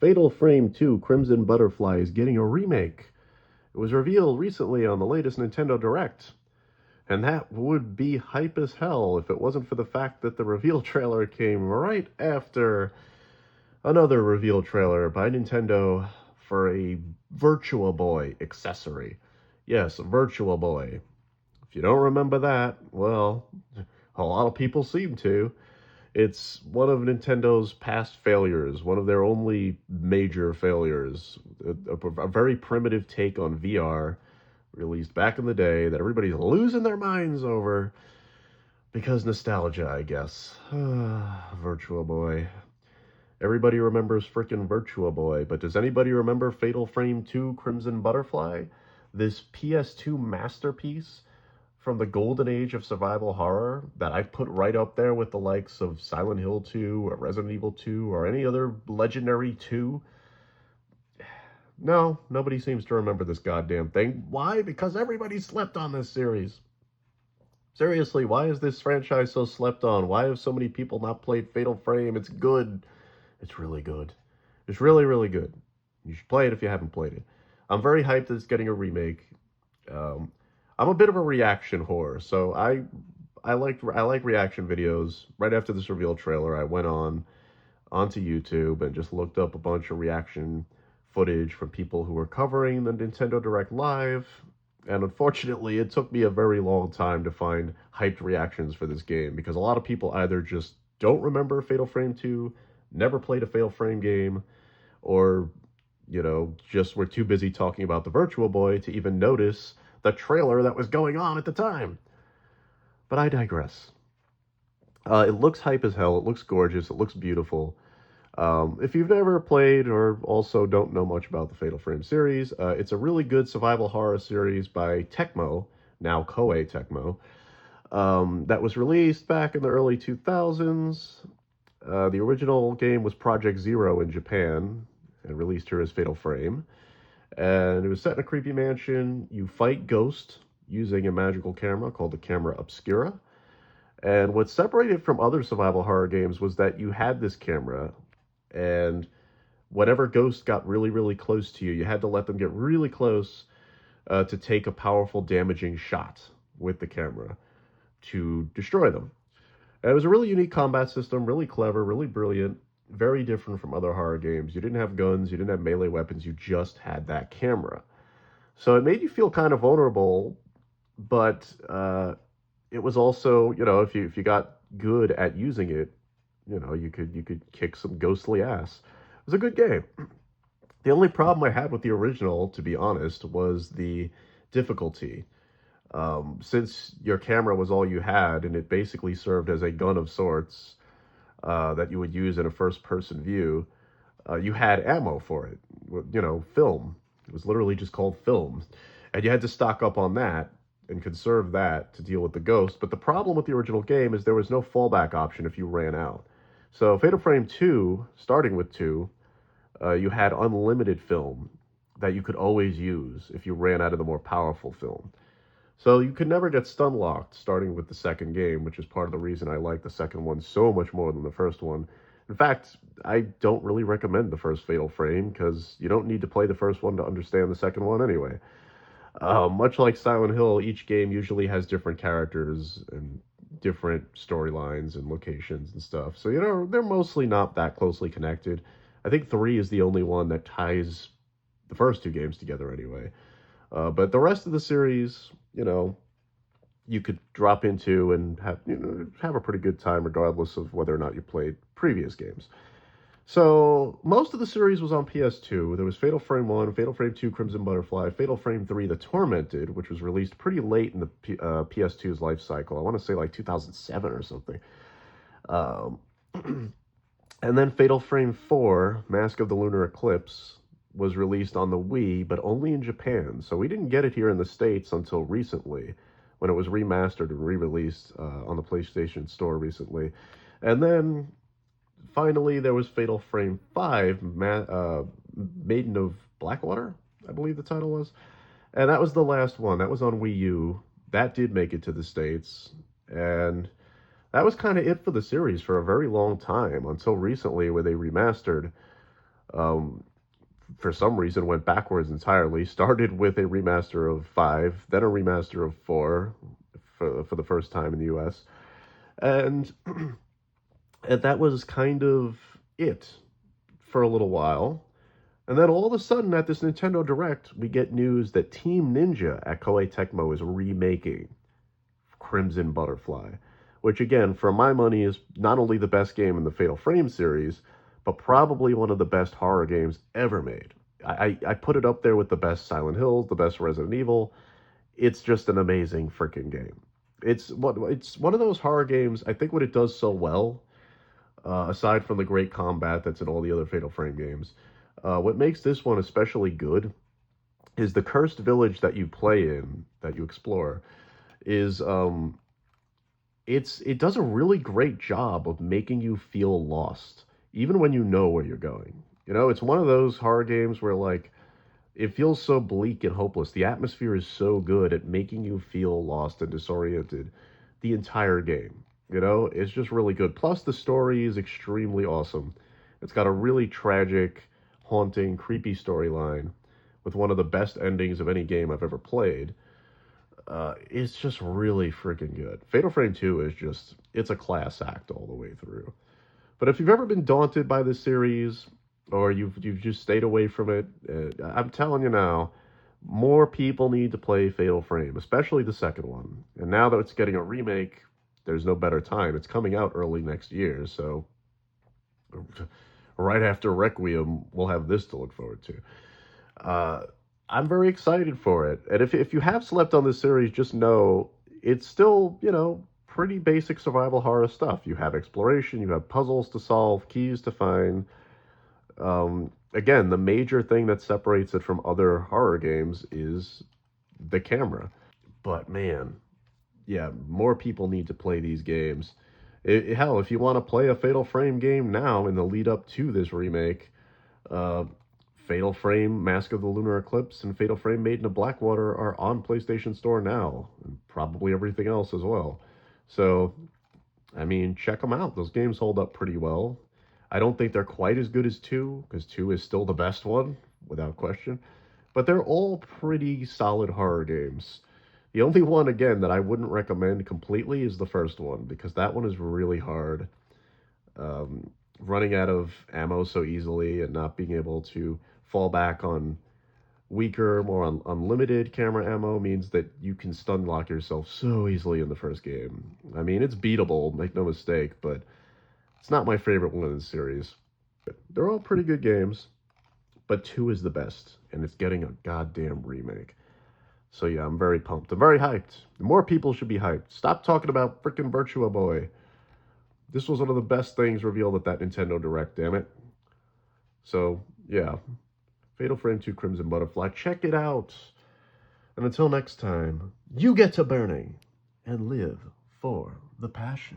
Fatal Frame 2 Crimson Butterfly is getting a remake. It was revealed recently on the latest Nintendo Direct. And that would be hype as hell if it wasn't for the fact that the reveal trailer came right after another reveal trailer by Nintendo for a Virtua Boy accessory. Yes, Virtua Boy. If you don't remember that, well, a lot of people seem to. It's one of Nintendo's past failures, one of their only major failures. A very primitive take on VR, released back in the day, that everybody's losing their minds over because nostalgia, I guess. Virtua Boy. Everybody remembers frickin' Virtua Boy, but does anybody remember Fatal Frame 2 Crimson Butterfly? This PS2 masterpiece from the golden age of survival horror that I put right up there with the likes of Silent Hill 2 or Resident Evil 2 or any other legendary 2. No, nobody seems to remember this goddamn thing. Why? Because everybody slept on this series. Seriously, why is this franchise so slept on? Why have so many people not played Fatal Frame? It's good. It's really good. It's really, really good. You should play it if you haven't played it. I'm very hyped that it's getting a remake. I'm a bit of a reaction whore, so I like reaction videos. Right after this reveal trailer, I went onto YouTube and just looked up a bunch of reaction footage from people who were covering the Nintendo Direct live. And unfortunately, it took me a very long time to find hyped reactions for this game because a lot of people either just don't remember Fatal Frame 2, never played a Fatal Frame game, or, just were too busy talking about the Virtua Boy to even notice the trailer that was going on at the time. But I digress. It looks hype as hell. It looks gorgeous. It looks beautiful. If you've never played or also don't know much about the Fatal Frame series, it's a really good survival horror series by Tecmo, now Koei Tecmo, that was released back in the early 2000s. The original game was Project Zero in Japan and released here as Fatal Frame. And it was set in a creepy mansion. You fight ghosts using a magical camera called the Camera Obscura. And what separated it from other survival horror games was that you had this camera, and whenever ghosts got really, really close to you, you had to let them get really close to take a powerful, damaging shot with the camera to destroy them. And it was a really unique combat system, really clever, really brilliant, very different from other horror games. You didn't have guns, you didn't have melee weapons, you just had that camera. So it made you feel kind of vulnerable, but it was also, if you got good at using it, you could kick some ghostly ass. It was a good game. The only problem I had with the original, to be honest, was the difficulty. Since your camera was all you had, and it basically served as a gun of sorts that you would use in a first-person view, you had ammo for it. Film. It was literally just called film. And you had to stock up on that and conserve that to deal with the ghost. But the problem with the original game is there was no fallback option if you ran out. So Fatal Frame 2, starting with 2, you had unlimited film that you could always use if you ran out of the more powerful film. So you could never get stun locked starting with the second game, which is part of the reason I like the second one so much more than the first one. In fact, I don't really recommend the first Fatal Frame because you don't need to play the first one to understand the second one anyway. Much like Silent Hill, each game usually has different characters and different storylines and locations and stuff. So, they're mostly not that closely connected. I think 3 is the only one that ties the first two games together anyway. But the rest of the series, you could drop into and have a pretty good time regardless of whether or not you played previous games. So most of the series was on PS2. There was Fatal Frame 1, Fatal Frame 2, Crimson Butterfly, Fatal Frame 3, The Tormented, which was released pretty late in the PS2's life cycle. I want to say like 2007 or something. And then Fatal Frame 4, Mask of the Lunar Eclipse, was released on the Wii, but only in Japan. So we didn't get it here in the States until recently, when it was remastered and re-released on the PlayStation Store recently. And then finally, there was Fatal Frame 5, Maiden of Blackwater, I believe the title was. And that was the last one. That was on Wii U. That did make it to the States. And that was kind of it for the series for a very long time, until recently where they remastered Um, for some reason, went backwards entirely. Started with a remaster of 5, then a remaster of 4 for the first time in the US. And, and that was kind of it for a little while. And then all of a sudden, at this Nintendo Direct, we get news that Team Ninja at Koei Tecmo is remaking Crimson Butterfly, which again, for my money, is not only the best game in the Fatal Frame series, but probably one of the best horror games ever made. I put it up there with the best Silent Hills, the best Resident Evil. It's just an amazing freaking game. It's one of those horror games. I think what it does so well, aside from the great combat that's in all the other Fatal Frame games, what makes this one especially good is the cursed village that you play in, that you explore, is it does a really great job of making you feel lost, even when you know where you're going. You know, it's one of those horror games where like it feels so bleak and hopeless. The atmosphere is so good at making you feel lost and disoriented the entire game. You know, it's just really good. Plus, the story is extremely awesome. It's got a really tragic, haunting, creepy storyline with one of the best endings of any game I've ever played. It's just really freaking good. Fatal Frame 2 is just, it's a class act all the way through. But if you've ever been daunted by this series, or you've just stayed away from it, I'm telling you now, more people need to play Fatal Frame, especially the second one. And now that it's getting a remake, there's no better time. It's coming out early next year, so right after Requiem, we'll have this to look forward to. I'm very excited for it. And if you have slept on this series, just know it's still, you know, pretty basic survival horror stuff. You have exploration, you have puzzles to solve, keys to find. Again, the major thing that separates it from other horror games is the camera. But man, yeah, more people need to play these games. Hell, if you want to play a Fatal Frame game now in the lead up to this remake, uh, Fatal Frame Mask of the Lunar Eclipse and Fatal Frame Maiden of Blackwater are on PlayStation Store now, and probably everything else as well. So, I mean, check them out. Those games hold up pretty well. I don't think they're quite as good as 2, because 2 is still the best one, without question. But they're all pretty solid horror games. The only one, again, that I wouldn't recommend completely is the first one, because that one is really hard. Running out of ammo so easily and not being able to fall back on weaker, more unlimited camera ammo means that you can stun lock yourself so easily in the first game. I mean, it's beatable, make no mistake, but it's not my favorite one in the series. They're all pretty good games, but 2 is the best, and it's getting a goddamn remake. So yeah, I'm very pumped. I'm very hyped. More people should be hyped. Stop talking about frickin' Virtua Boy. This was one of the best things revealed at that Nintendo Direct, damn it. So, yeah. Fatal Frame 2 Crimson Butterfly. Check it out. And until next time, you get to burning and live for the passion.